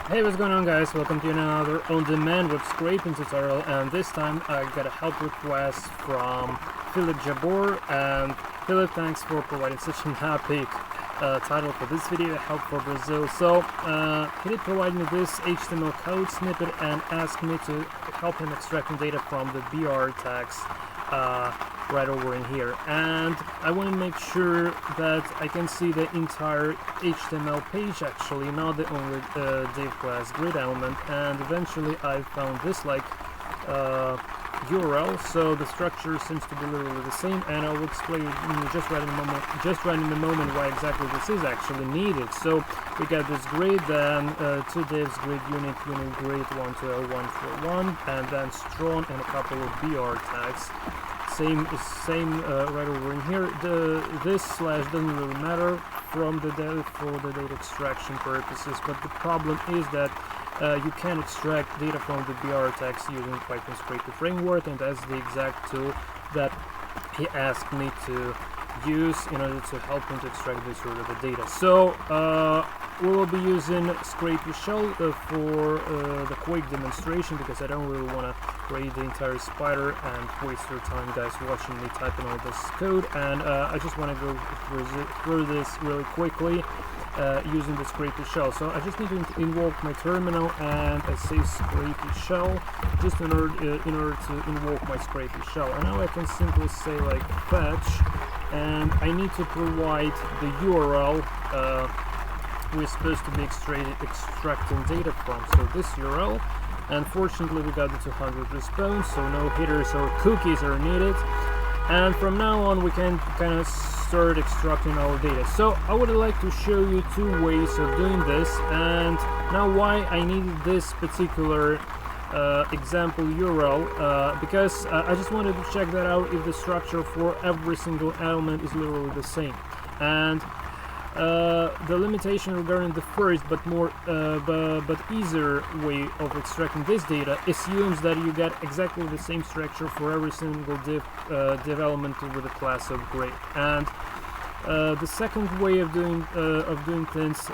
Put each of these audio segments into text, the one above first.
Hey, what's going on, guys? Welcome to another on-demand web scraping tutorial, and this time I got a help request from Philip Jabor. And Philip, thanks for providing such an epic title for this video, Help for Brazil. So he did provide me this HTML code snippet and asked me to help him extracting data from the BR tags right over in here, and I want to make sure that I can see the entire HTML page, actually, not the only div class grid element. And eventually I found this URL, so the structure seems to be literally the same, and I will explain just right in a moment why exactly this is actually needed. So we got this grid, then two divs, grid unit grid 112.141, and then strong and a couple of BR tags. Same right over in here. This slash doesn't really matter for the data extraction purposes, but the problem is that you can extract data from the BR tags using Python SCRAPY framework, and that's the exact tool that he asked me to use in order to help him to extract this sort of the data. So we will be using SCRAPY Shell for the quick demonstration, because I don't really want to create the entire spider and waste your time, guys, watching me typing all this code. And I just want to go through this really quickly using the SCRAPY Shell. So I just need to invoke my terminal, and I say SCRAPY Shell just in order to invoke my SCRAPY Shell. And now I can simply say like fetch, and I need to provide the URL we're supposed to be extracting data from. So this URL, and fortunately we got the 200 response, so no headers or cookies are needed. And from now on we can kind of start extracting our data. So I would like to show you two ways of doing this, and now why I needed this particular example URL, because I just wanted to check that out if the structure for every single element is literally the same. And the limitation regarding the first but easier way of extracting this data assumes that you get exactly the same structure for every single div element with a class of grid. And the second way of doing things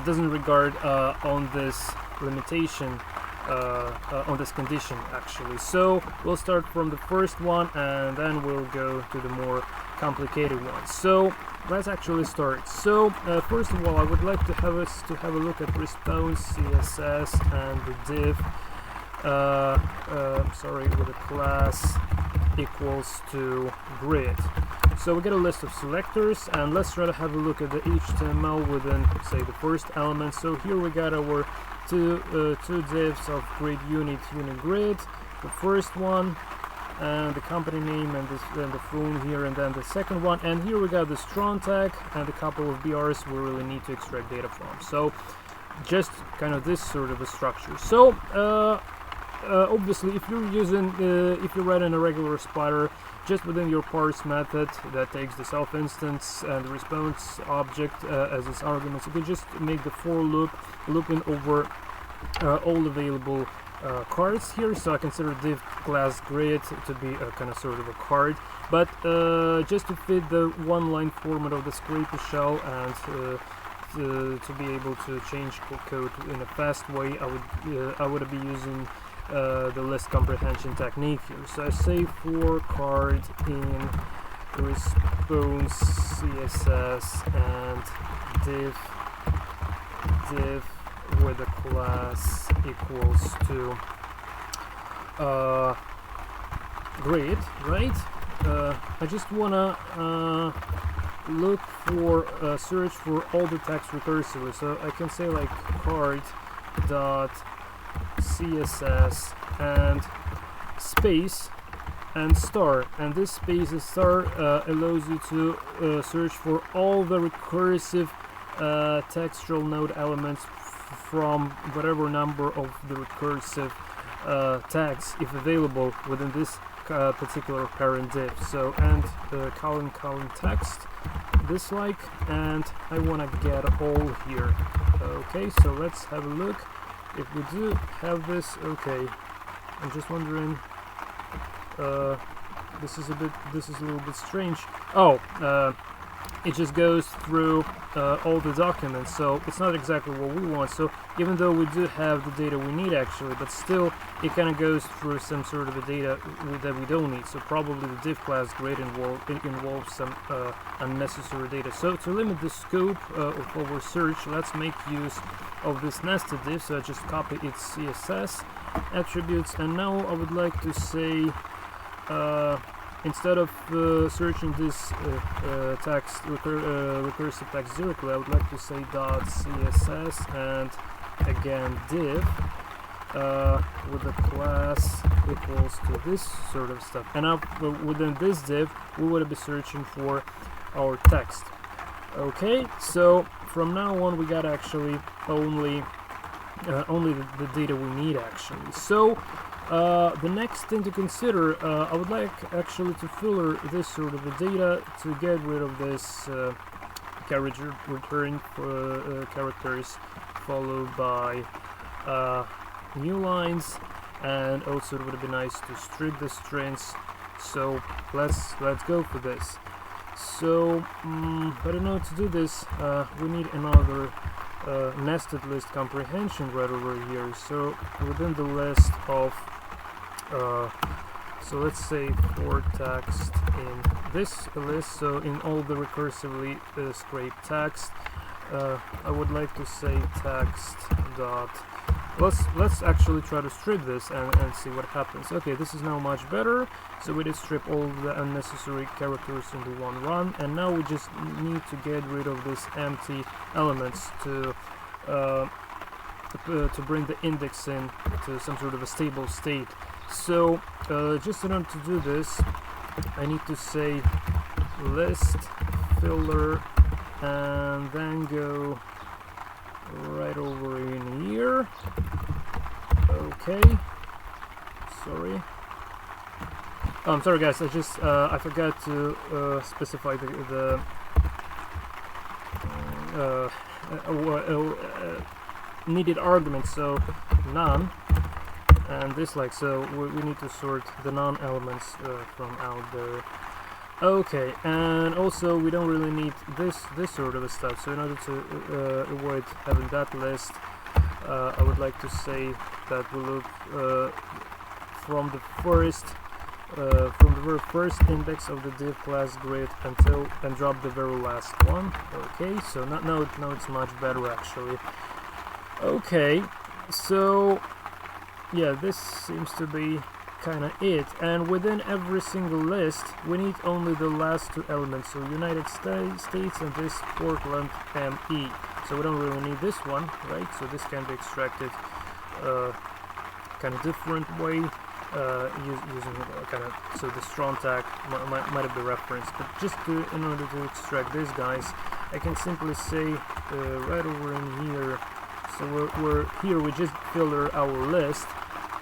doesn't regard on this limitation, on this condition, actually. So we'll start from the first one, and then we'll go to the more complicated ones. So let's actually start. So first of all, I would like to have a look at response CSS and the div with a class equals to grid. So we get a list of selectors, and let's try to have a look at the HTML within, say, the first element. So here we got our two divs of grid unit grid, the first one, and the company name, and the phone here, and then the second one. And here we got the strong tag and a couple of BRs we really need to extract data from. So just kind of this sort of a structure. So obviously, if you're writing a regular spider, just within your parse method that takes the self instance and the response object as its arguments, you can just make the for loop looping over all available cards here. So I consider div class grid to be a kind of sort of a card, but just to fit the one-line format of the SCRAPY Shell and to be able to change code in a fast way, I would be using the list comprehension technique here. So I say for card in response CSS and div with a class equals to grid, right? I just wanna look for search for all the text recursively. So I can say like card.css and space and star, and this space and star allows you to search for all the recursive textual node elements from whatever number of the recursive tags, if available, within this particular parent div. So and column text this and I want to get all here. Okay, so let's have a look if we do have this. Okay, I'm just wondering, this is a little bit strange. Oh, it just goes through all the documents, so it's not exactly what we want. So even though we do have the data we need actually, but still it kind of goes through some sort of a data that we don't need. So probably the div class grade involves some unnecessary data. So to limit the scope of our search, let's make use of this nested div. So I just copy its CSS attributes, and now I would like to say instead of searching this recursive text directly, I would like to say .css and again div with the class equals to this sort of stuff. And now within this div, we would be searching for our text. Okay, so from now on, we got actually only the data we need actually. So the next thing to consider, I would like actually to filter this sort of the data to get rid of this character return characters followed by new lines, and also it would be nice to strip the strings. So let's go for this. So but in order to do this, we need another nested list comprehension right over here. So within the list of so let's say for text in this list, so in all the recursively scraped text, I would like to say text dot. Let's actually try to strip this and see what happens. Okay, this is now much better. So we did strip all the unnecessary characters into one run, and now we just need to get rid of these empty elements to bring the index in to some sort of a stable state. So just in order to do this, I need to say list filter and then go right over in here. Okay, sorry. Oh, I'm sorry guys, I just I forgot to specify the needed arguments, so none and dislike, so we need to sort the non-elements from out there. Okay, and also we don't really need this sort of stuff, so in order to avoid having that list, I would like to say that we look from the very first index of the div class grid and drop the very last one. Okay, so now it's much better actually. Okay, so yeah, this seems to be kind of it, and within every single list we need only the last two elements, so United States and this Portland ME. So we don't really need this one, right? So this can be extracted kind of different way using kind of, so the strong tag might have the reference, but just in order to extract these guys, I can simply say right over in here. So we're here, we just filter our list,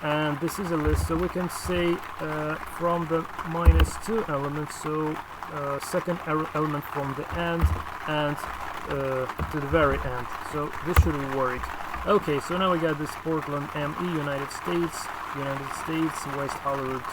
and this is a list, so we can say from the -2 elements, so second element from the end and to the very end. So this should work. Okay, so now we got this Portland ME, United States, West Hollywood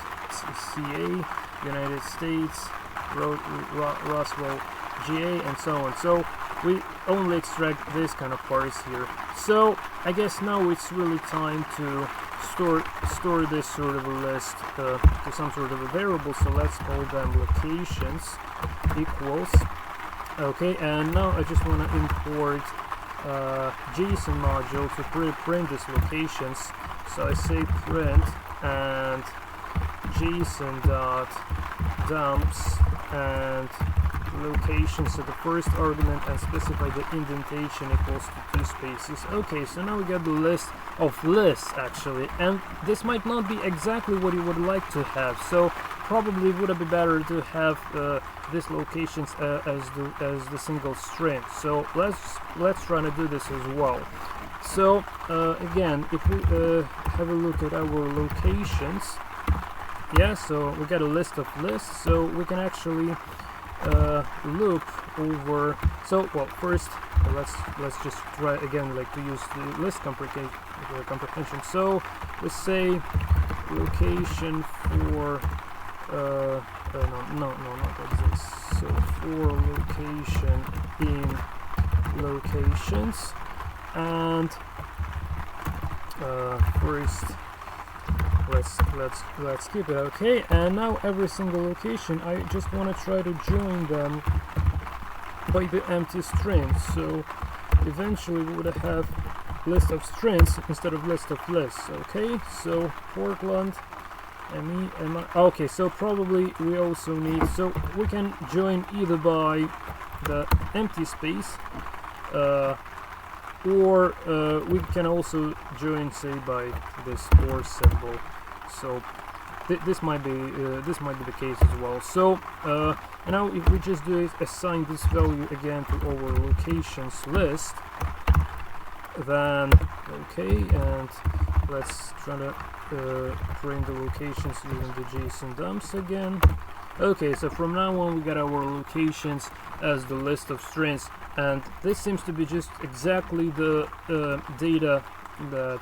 CA, United States, Roswell GA, and so on. So we only extract this kind of parse here. So I guess now it's really time to store this sort of a list to some sort of a variable. So let's call them locations equals. Okay, and now I just want to import JSON module to print these locations. So I say print and JSON dot dumps and location, so the first argument, and specify the indentation equals to 2 spaces. Okay, so now we got the list of lists actually, and this might not be exactly what you would like to have, so probably would it be better to have these locations as the single string. So let's try to do this as well. So again, if we have a look at our locations, yeah, so we got a list of lists, so we can actually loop over. So well, first let's just try again, like to use the list comprehension. So let's say location for no, not like this. So for location in locations, and first let's keep it. Okay, and now every single location I just want to try to join them by the empty strings. So eventually we would have list of strings instead of list of lists. Okay, so Portland, okay, so probably we also need, so we can join either by the empty space or we can also join, say, by this or symbol. So this might be the case as well. So and now if we just do it, assign this value again to our locations list, then okay, and let's try to print the locations using the JSON dumps again. Okay, so from now on we got our locations as the list of strings, and this seems to be just exactly the data that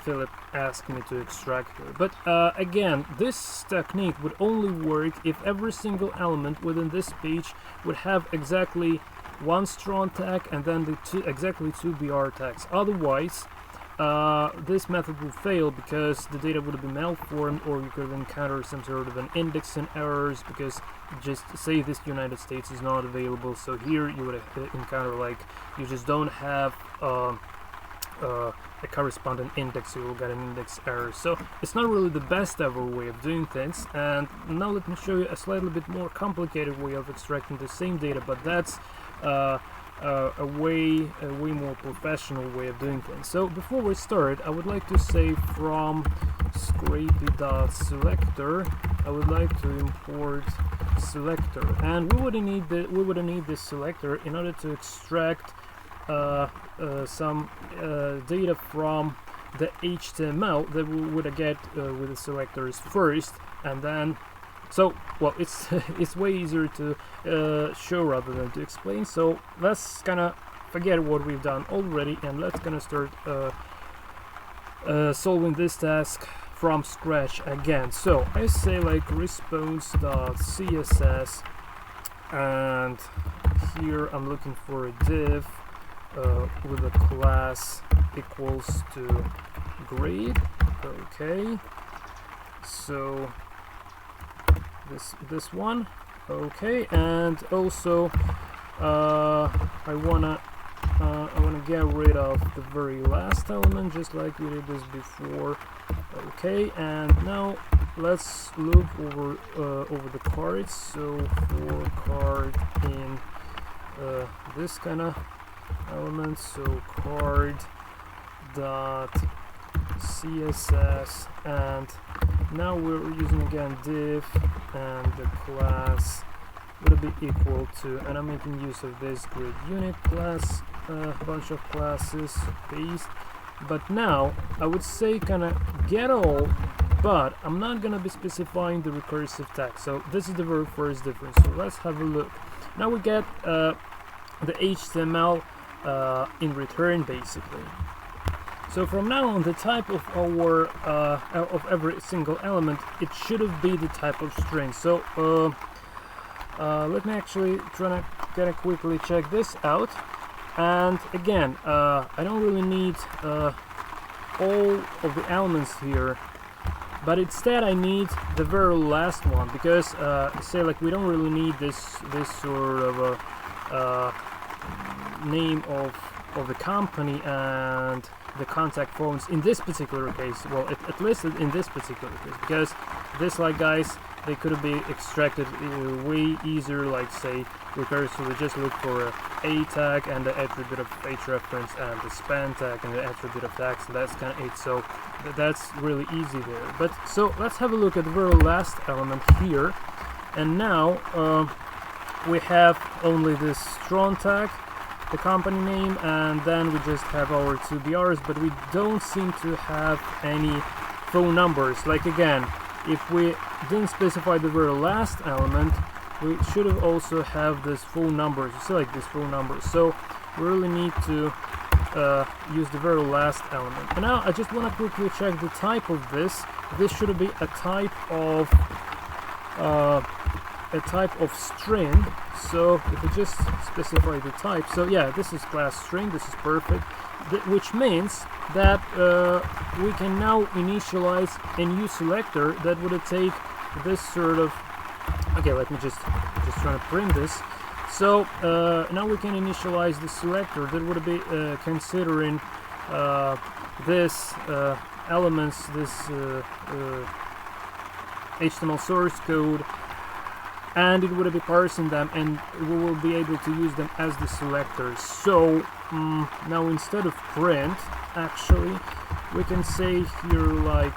Philip asked me to extract here. But again, this technique would only work if every single element within this page would have exactly one strong tag and then the exactly two BR tags. Otherwise, this method will fail because the data would be malformed, or you could encounter some sort of an indexing errors, because just say this United States is not available, so here you would encounter like you just don't have a corresponding index, so you'll get an index error. So it's not really the best ever way of doing things. And now let me show you a slightly bit more complicated way of extracting the same data, but that's a way more professional way of doing things. So before we start, I would like to say from scrapy.selector I would like to import selector, and we would need this selector in order to extract some data from the HTML that we would get with the selectors first, and then well, it's way easier to show rather than to explain. So let's kind of forget what we've done already, and let's gonna start solving this task from scratch again. So I say like response.css, and here I'm looking for a div with a class equals to grade. Okay, so this one. Okay, and also I wanna get rid of the very last element, just like we did this before. Okay, and now let's look over the cards. So for card in this kind of element, so card.css, and now we're using again div, and the class will be equal to, and I'm making use of this grid unit class, bunch of classes, paste. But now I would say kind of getall, but I'm not gonna be specifying the recursive tag. So this is the very first difference. So let's have a look. Now we get the HTML in return, basically. So from now on, the type of our of every single element, it should be the type of string. So let me actually try to kind of quickly check this out. And again, I don't really need all of the elements here, but instead I need the very last one, because say like we don't really need this sort of a name of the company and the contact forms in this particular case. Well, at least in this particular case, because this, like, guys, they could be extracted way easier, like say recursively just look for a tag and the attribute of hrefs and the span tag and the attribute of tags, and that's kind of it. So that's really easy there. But so let's have a look at the very last element here, and now we have only this strong tag, the company name, and then we just have our two BRs, but we don't seem to have any phone numbers. Like, again, if we didn't specify the very last element, we should have also have this phone numbers. You see, like, this phone number. So we really need to use the very last element. And now I just want to quickly check the type of this. This should be a type of a type of string. So if we just specify the type, so yeah, this is class string, this is perfect, which means that we can now initialize a new selector that would take this sort of, okay, let me just try to print this. So now we can initialize the selector that would be considering this elements, this HTML source code, and it would be parsing them, and we will be able to use them as the selectors. So now instead of print, actually we can say here like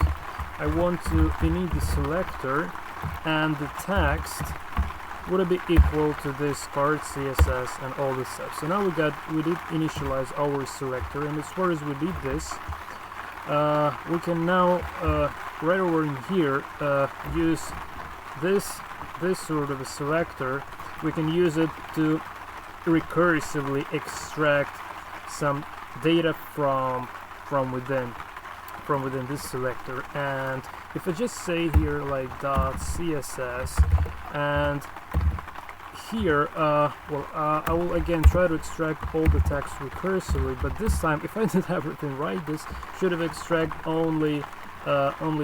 I want to init the selector, and the text would be equal to this card.css and all this stuff. So now we did initialize our selector, and as far as we did this, we can now right over in here use this sort of a selector. We can use it to recursively extract some data from within this selector. And if I just say here like .css, and here I will again try to extract all the text recursively, but this time, if I did everything right, this should have extract only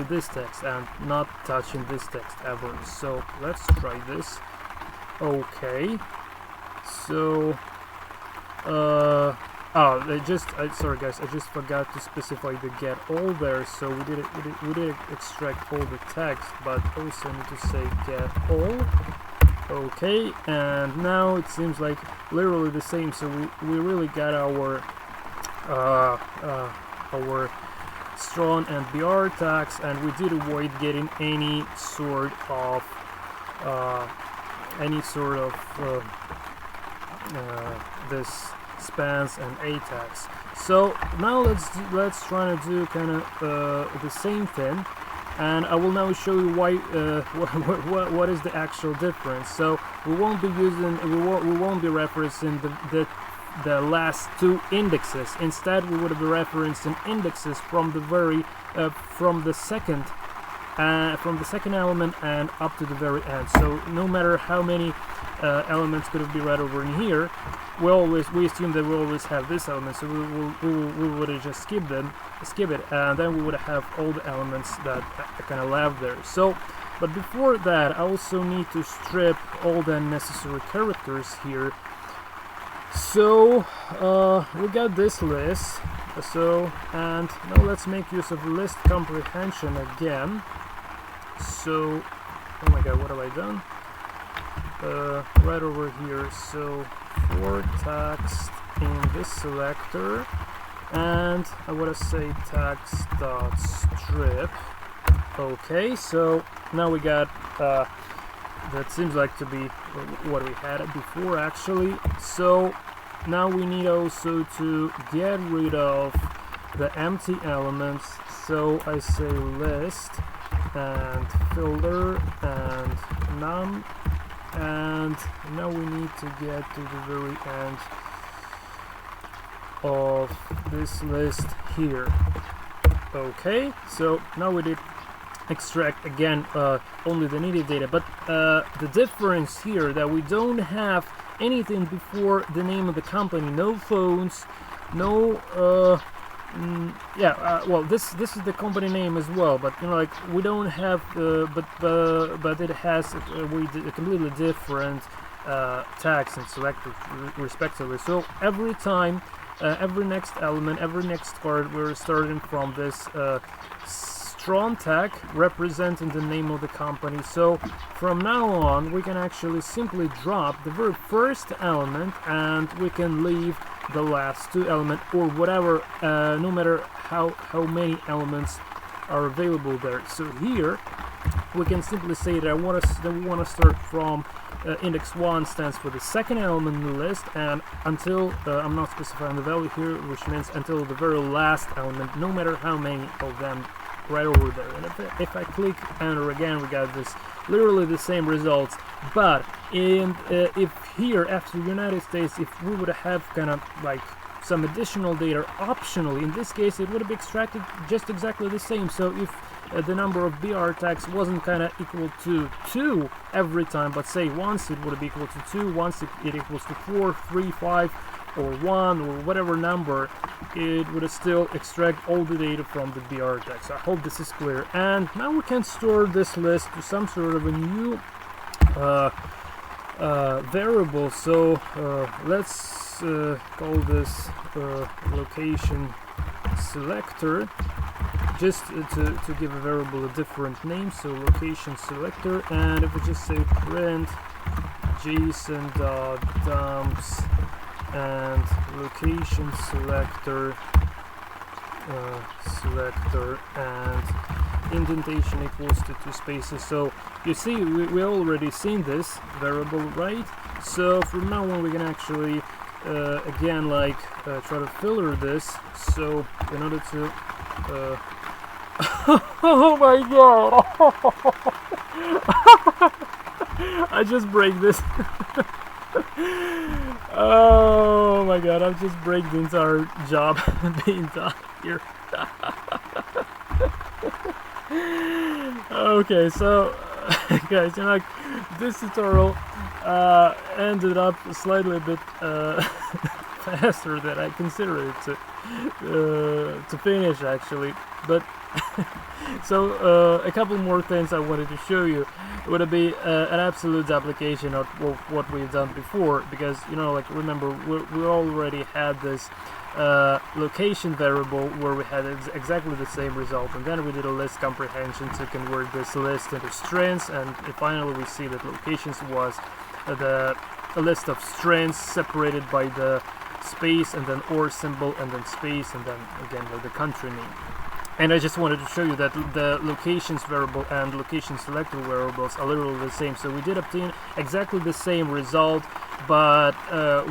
this text and not touching this text ever. So let's try this. Okay, so sorry guys, I just forgot to specify the getall there. So we did extract all the text, but also need to say getall. Okay, and now it seems like literally the same. So we really got our strong and br tags, and we did avoid getting any sort of this spans and a tags. So now let's try to do kind of the same thing, and I will now show you why what is the actual difference. So we won't be referencing the last two indexes. Instead, we would be referencing indexes from the second element and up to the very end. So no matter how many elements could be right over in here, we assume that we always have this element, so we would just skip it, and then we would have all the elements that are kind of left there. So, but before that, I also need to strip all the unnecessary characters here. So we got this list. So, and now let's make use of list comprehension again. So, oh my god, what have I done? Right over here. So for text in this selector, and I want to say text.strip. Okay, so now we got that seems like to be what we had before actually. So now we need also to get rid of the empty elements. So I say list and filter and none, and now we need to get to the very end of this list here. Okay, so now we did extract again only the needed data, but the difference here that we don't have anything before the name of the company, no phones, no well, this is the company name as well, but you know, like we don't have but it has a completely different tags and selectors respectively. So every time every next element, every next card, we're starting from this strong tag representing the name of the company. So from now on we can actually simply drop the very first element, and we can leave the last two elements or whatever, no matter how many elements are available there. So here we can simply say that we want to start from index 1 stands for the second element in the list, and until I'm not specifying the value here, which means until the very last element, no matter how many of them right over there. And if I click enter again, we got this literally the same results. But if here after United States, if we would have kind of like some additional data optionally. In this case, it would have extracted just exactly the same. So if the number of BR tags wasn't kind of equal to 2 every time, but say once it would be equal to 2, once it equals to 4, 3, 5, or 1, or whatever number, it would still extract all the data from the BR tag. So I hope this is clear. And now we can store this list to some sort of a new variable. So let's call this location selector, just to give a variable a different name. So location selector, and if we just say print json.dumps and location selector and indentation equals to 2 spaces. So you see, we already seen this variable, right? So from now on we can actually again try to filter this. So in order to oh my god, I just break this. Oh my god, I've just break the entire job being done here. Okay, so guys, you know, this tutorial ended up slightly a bit faster than I considered it to finish, actually. But so a couple more things I wanted to show you. It would be an absolute application of what we've done before, because, you know, like, remember, we already had this location variable where we had exactly the same result, and then we did a list comprehension to convert this list into strings, and finally we see that locations was a list of strings separated by the space and then or symbol and then space and then again the country name. And I just wanted to show you that the locations variable and location selector variables are literally the same. So we did obtain exactly the same result, but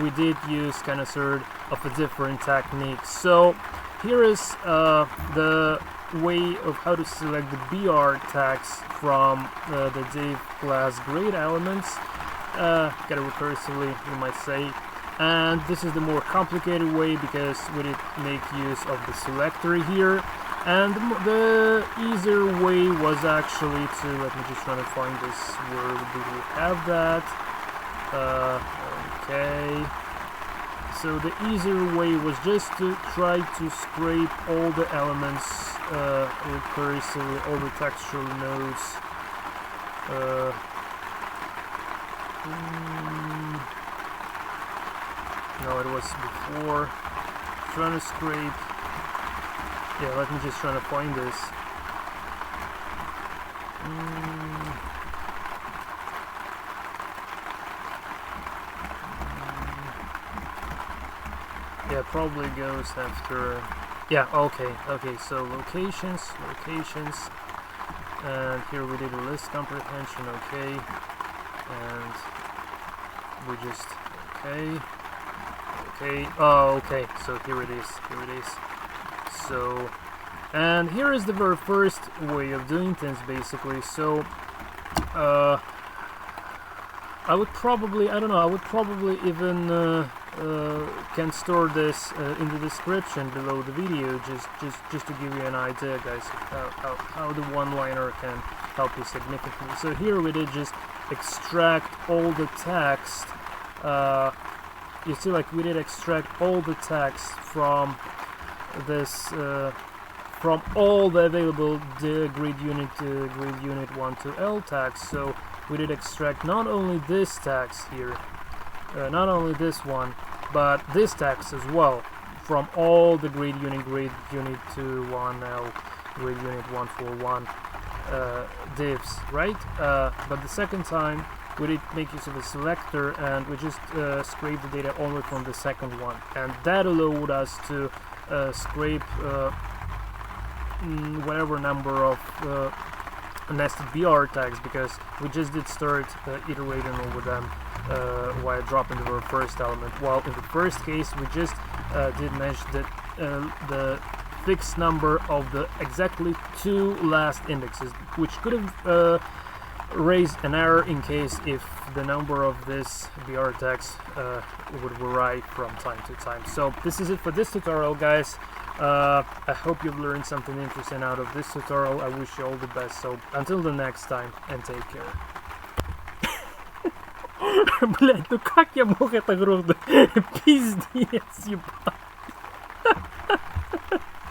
we did use kind of sort of a different technique. So here is the way of how to select the BR tags from the div class grade elements. Got it recursively, you might say. And this is the more complicated way because we did make use of the selector here. And the easier way was actually to, let me just try to find this, where do we have that? Okay. So the easier way was just to try to scrape all the elements recursively, all the textual nodes. No, it was before. Trying to scrape. Yeah, let me just try to find this. Yeah, probably goes after. Yeah, okay, so locations, and here we did a list comprehension, okay, and we just, okay, oh, okay, so here it is. So, and here is the very first way of doing things, basically. So I would probably even can store this in the description below the video, just to give you an idea, guys, how the one-liner can help you significantly. So here we did just extract all the text. You see, like, we did extract all the text from this from all the available grid unit to grid unit 1 to L tags. So we did extract not only this tags here, not only this one, but this tags as well from all the grid unit 2, 1, L, grid unit 141 divs, right? But the second time we did make use of a selector, and we just scraped the data only from the second one, and that allowed us to scrape whatever number of nested BR tags, because we just did start iterating over them while dropping the very first element. While in the first case we just did measure the fixed number of the exactly 2 last indexes, which could have raise an error in case if the number of this BR text would vary from time to time. So this is it for this tutorial, guys. I hope you've learned something interesting out of this tutorial. I wish you all the best. So until the next time, and take care. Блять, ну как я мог это грудно? Пиздец, ебать.